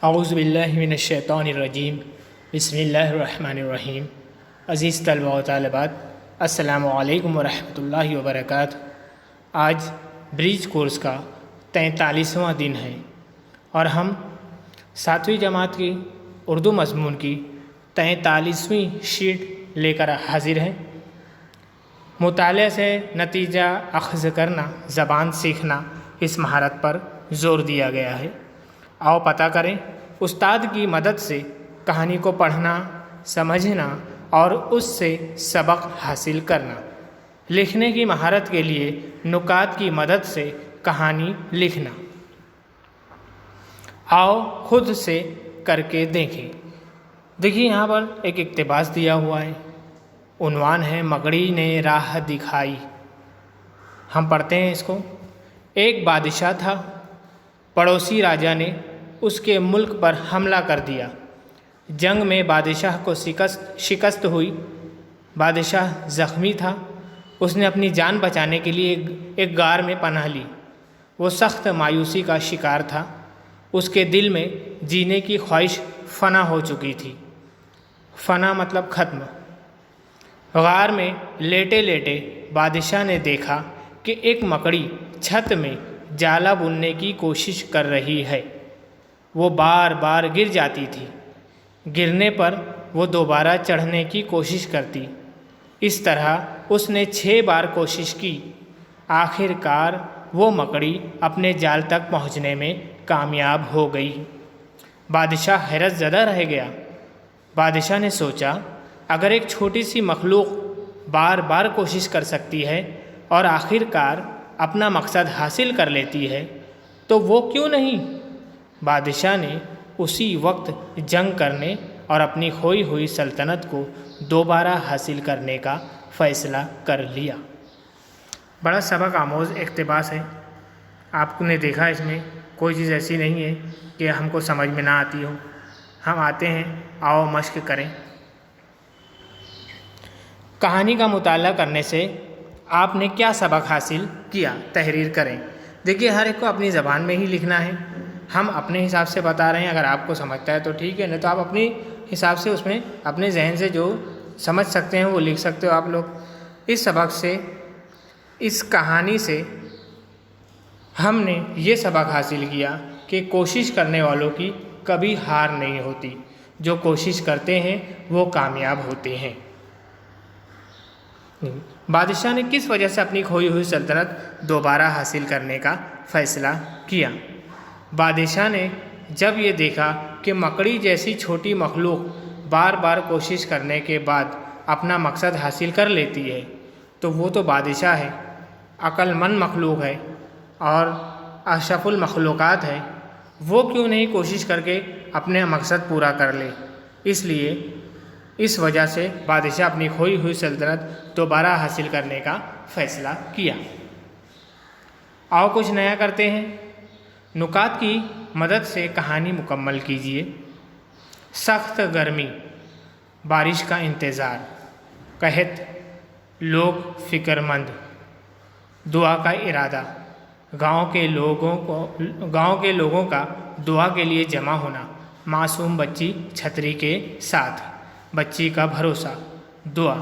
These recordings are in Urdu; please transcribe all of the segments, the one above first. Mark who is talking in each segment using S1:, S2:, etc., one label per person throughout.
S1: اعوذ باللہ من الشیطان الرجیم بسم اللہ الرحمن الرحیم۔ عزیز طلبہ و طالبات، السلام علیکم ورحمۃ اللہ وبرکاتہ۔ آج برج کورس کا 43واں دن ہے اور ہم 7ویں جماعت کی اردو مضمون کی 43ویں شیٹ لے کر حاضر ہیں۔ مطالعے سے نتیجہ اخذ کرنا، زبان سیکھنا، اس مہارت پر زور دیا گیا ہے۔ آؤ پتہ کریں استاد کی مدد سے کہانی کو پڑھنا، سمجھنا اور اس سے سبق حاصل کرنا۔ لکھنے کی مہارت کے لیے نکات کی مدد سے کہانی لکھنا۔ آؤ خود سے کر کے دیکھیں۔ دیکھیے یہاں پر ایک اقتباس دیا ہوا ہے، عنوان ہے مکڑی نے راہ دکھائی۔ ہم پڑھتے ہیں اس کو۔ ایک بادشاہ تھا، پڑوسی راجا نے اس کے ملک پر حملہ کر دیا۔ جنگ میں بادشاہ کو شکست ہوئی۔ بادشاہ زخمی تھا۔ اس نے اپنی جان بچانے کے لیے ایک غار میں پناہ لی۔ وہ سخت مایوسی کا شکار تھا۔ اس کے دل میں جینے کی خواہش فنا ہو چکی تھی۔ فنا مطلب ختم۔ غار میں لیٹے لیٹے بادشاہ نے دیکھا کہ ایک مکڑی چھت میں جالا بننے کی کوشش کر رہی ہے۔ وہ بار بار گر جاتی تھی۔ گرنے پر وہ دوبارہ چڑھنے کی کوشش کرتی۔ اس طرح اس نے 6 بار کوشش کی۔ آخر کار وہ مکڑی اپنے جال تک پہنچنے میں کامیاب ہو گئی۔ بادشاہ حیرت زدہ رہ گیا۔ بادشاہ نے سوچا، اگر ایک چھوٹی سی مخلوق بار بار کوشش کر سکتی ہے اور آخر کار اپنا مقصد حاصل کر لیتی ہے تو وہ کیوں نہیں؟ بادشاہ نے اسی وقت جنگ کرنے اور اپنی کھوئی ہوئی سلطنت کو دوبارہ حاصل کرنے کا فیصلہ کر لیا۔ بڑا سبق آموز اقتباس ہے۔ آپ نے دیکھا اس میں کوئی چیز ایسی نہیں ہے کہ ہم کو سمجھ میں نہ آتی ہو۔ ہم آتے ہیں، آؤ مشق کریں۔ کہانی کا مطالعہ کرنے سے آپ نے کیا سبق حاصل کیا؟ تحریر کریں۔ دیکھیے ہر ایک کو اپنی زبان میں ہی لکھنا ہے۔ ہم اپنے حساب سے بتا رہے ہیں، اگر آپ کو سمجھتا ہے تو ٹھیک ہے، نہیں تو آپ اپنی حساب سے اس میں اپنے ذہن سے جو سمجھ سکتے ہیں وہ لکھ سکتے ہو آپ لوگ۔ اس سبق سے، اس کہانی سے ہم نے یہ سبق حاصل کیا کہ کوشش کرنے والوں کی کبھی ہار نہیں ہوتی۔ جو کوشش کرتے ہیں وہ کامیاب ہوتے ہیں۔ بادشاہ نے کس وجہ سے اپنی کھوئی ہوئی سلطنت دوبارہ حاصل کرنے کا فیصلہ کیا؟ بادشاہ نے جب یہ دیکھا کہ مکڑی جیسی چھوٹی مخلوق بار بار کوشش کرنے کے بعد اپنا مقصد حاصل کر لیتی ہے تو وہ تو بادشاہ ہے، عقل مند مخلوق ہے اور اشرف المخلوقات ہے، وہ کیوں نہیں کوشش کر کے اپنے مقصد پورا کر لے؟ اس لیے اس وجہ سے بادشاہ اپنی کھوئی ہوئی سلطنت دوبارہ حاصل کرنے کا فیصلہ کیا۔ آؤ کچھ نیا کرتے ہیں۔ نکات کی مدد سے کہانی مکمل کیجیے۔ سخت گرمی، بارش کا انتظار، قحط، لوگ فکر مند، دعا کا ارادہ، گاؤں کے لوگوں کا دعا کے لیے جمع ہونا، معصوم بچی چھتری کے ساتھ، بچی کا بھروسہ، دعا۔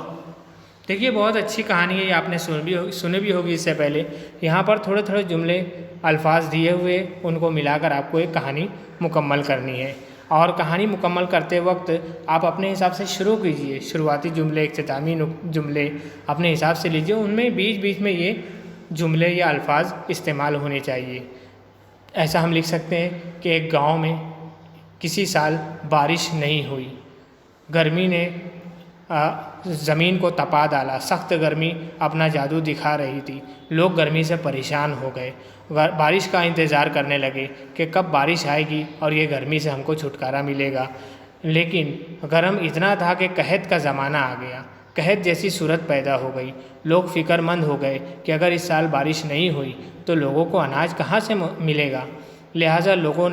S1: دیکھیے بہت اچھی کہانی ہے، یہ آپ نے سنی بھی ہوگی اس سے پہلے۔ یہاں پر تھوڑے تھوڑے جملے، الفاظ دیے ہوئے، ان کو ملا کر آپ کو ایک کہانی مکمل کرنی ہے۔ اور کہانی مکمل کرتے وقت آپ اپنے حساب سے شروع کیجئے۔ شروعاتی جملے، اختتامی جملے اپنے حساب سے لیجئے، ان میں بیچ بیچ میں یہ جملے یا الفاظ استعمال ہونے چاہیے۔ ایسا ہم لکھ سکتے ہیں کہ ایک گاؤں میں کسی سال بارش نہیں ہوئی، گرمی نے زمین کو تپا ڈالا، سخت گرمی اپنا جادو دکھا رہی تھی، لوگ گرمی سے پریشان ہو گئے، بارش کا انتظار کرنے لگے کہ کب بارش آئے گی اور یہ گرمی سے ہم کو چھٹکارا ملے گا۔ لیکن گرم اتنا تھا کہ قحط کا زمانہ آ گیا، قحط جیسی صورت پیدا ہو گئی۔ لوگ فکر مند ہو گئے کہ اگر اس سال بارش نہیں ہوئی تو لوگوں کو اناج کہاں سے ملے گا۔ لہٰذا لوگوں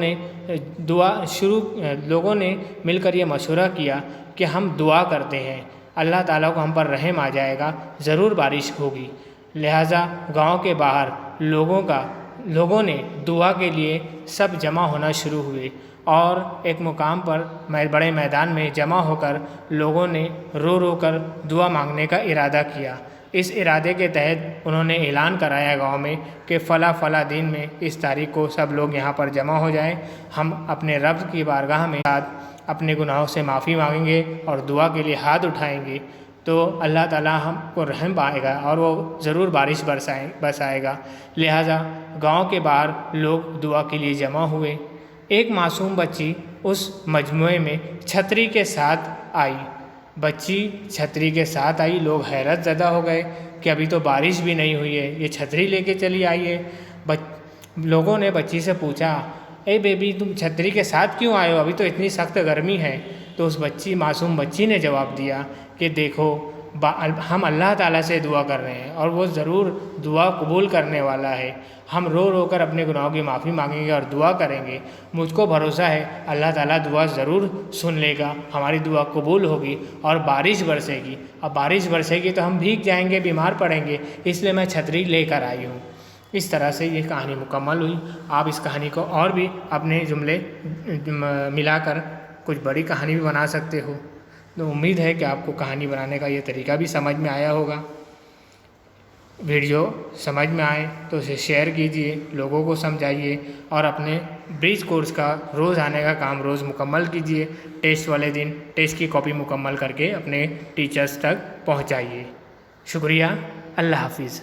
S1: نے مل کر یہ مشورہ کیا کہ ہم دعا کرتے ہیں، اللہ تعالیٰ کو ہم پر رحم آ جائے گا، ضرور بارش ہوگی۔ لہٰذا گاؤں کے باہر لوگوں کا لوگوں نے دعا کے لیے سب جمع ہونا شروع ہوئے اور ایک مقام پر بڑے میدان میں جمع ہو کر لوگوں نے رو رو کر دعا مانگنے کا ارادہ کیا۔ اس ارادے کے تحت انہوں نے اعلان کرایا گاؤں میں کہ فلاں فلاں دن میں اس تاریخ کو سب لوگ یہاں پر جمع ہو جائیں، ہم اپنے رب کی بارگاہ میں ساتھ اپنے گناہوں سے معافی مانگیں گے اور دعا کے لیے ہاتھ اٹھائیں گے تو اللہ تعالیٰ ہم کو رحم پائے گا اور وہ ضرور بارش برسائے گا۔ لہٰذا گاؤں کے باہر لوگ دعا کے لیے جمع ہوئے۔ ایک معصوم بچی اس مجموعے میں چھتری کے ساتھ آئی۔ بچی چھتری کے ساتھ آئی، لوگ حیرت زدہ ہو گئے کہ ابھی تو بارش بھی نہیں ہوئی ہے، یہ چھتری لے کے چلی آئی ہے۔ لوگوں نے بچی سے پوچھا، اے بیبی تم چھتری کے ساتھ کیوں آئے ہو، ابھی تو اتنی سخت گرمی ہے؟ تو اس معصوم بچی نے جواب دیا کہ دیکھو ہم اللہ تعالیٰ سے دعا کر رہے ہیں اور وہ ضرور دعا قبول کرنے والا ہے، ہم رو رو کر اپنے گناہوں کی معافی مانگیں گے اور دعا کریں گے، مجھ کو بھروسہ ہے اللہ تعالیٰ دعا ضرور سن لے گا، ہماری دعا قبول ہوگی اور بارش برسے گی، اب بارش برسے گی تو ہم بھیگ جائیں گے، بیمار پڑیں گے، اس لیے میں چھتری لے کر آئی ہوں۔ اس طرح سے یہ کہانی مکمل ہوئی۔ آپ اس کہانی کو اور بھی اپنے جملے ملا کر کچھ بڑی کہانی بھی بنا سکتے ہو۔ تو امید ہے کہ آپ کو کہانی بنانے کا یہ طریقہ بھی سمجھ میں آیا ہوگا۔ ویڈیو سمجھ میں آئے تو اسے شیئر کیجئے، لوگوں کو سمجھائیے اور اپنے برج کورس کا روز آنے کا کام روز مکمل کیجئے۔ ٹیسٹ والے دن ٹیسٹ کی کاپی مکمل کر کے اپنے ٹیچرز تک پہنچائیے۔ شکریہ، اللہ حافظ۔